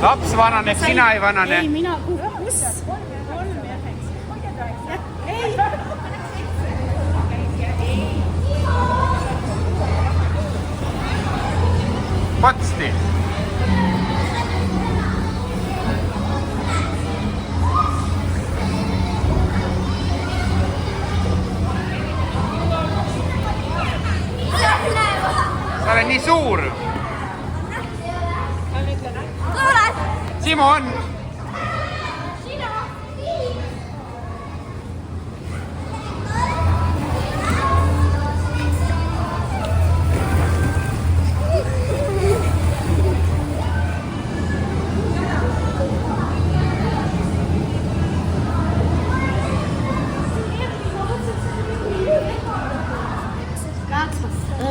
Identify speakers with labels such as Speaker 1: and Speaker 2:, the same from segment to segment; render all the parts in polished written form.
Speaker 1: Laps vananeb, sina ei vanane.
Speaker 2: Ei, mina, kus? Ei.
Speaker 1: Potsti. Sa oled nii suur. Simon!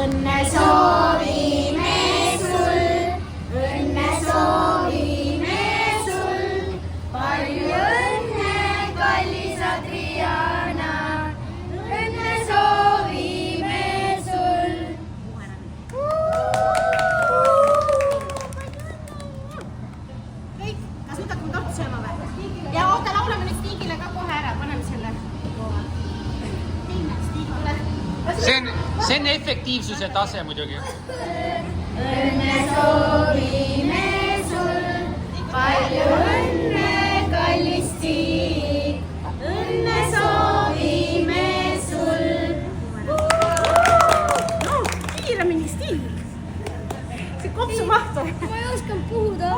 Speaker 2: Õnne soovime sul, õnne soovime sul, palju õnne, kallis Adriana, õnne soovime sul. Kõik, kas võtad mu torti sööma või? Ja oota, laulame nüüd Stigile ka kohe ära, paneme selle.
Speaker 1: See on efektiivsuse tase muidugi.
Speaker 2: Õnne soovime sul, palju õnne, kallis Stig. Õnne soovime sul. No, kiiremini Stig. See kopsu mahtu.
Speaker 3: Ma ei oskan puhuda.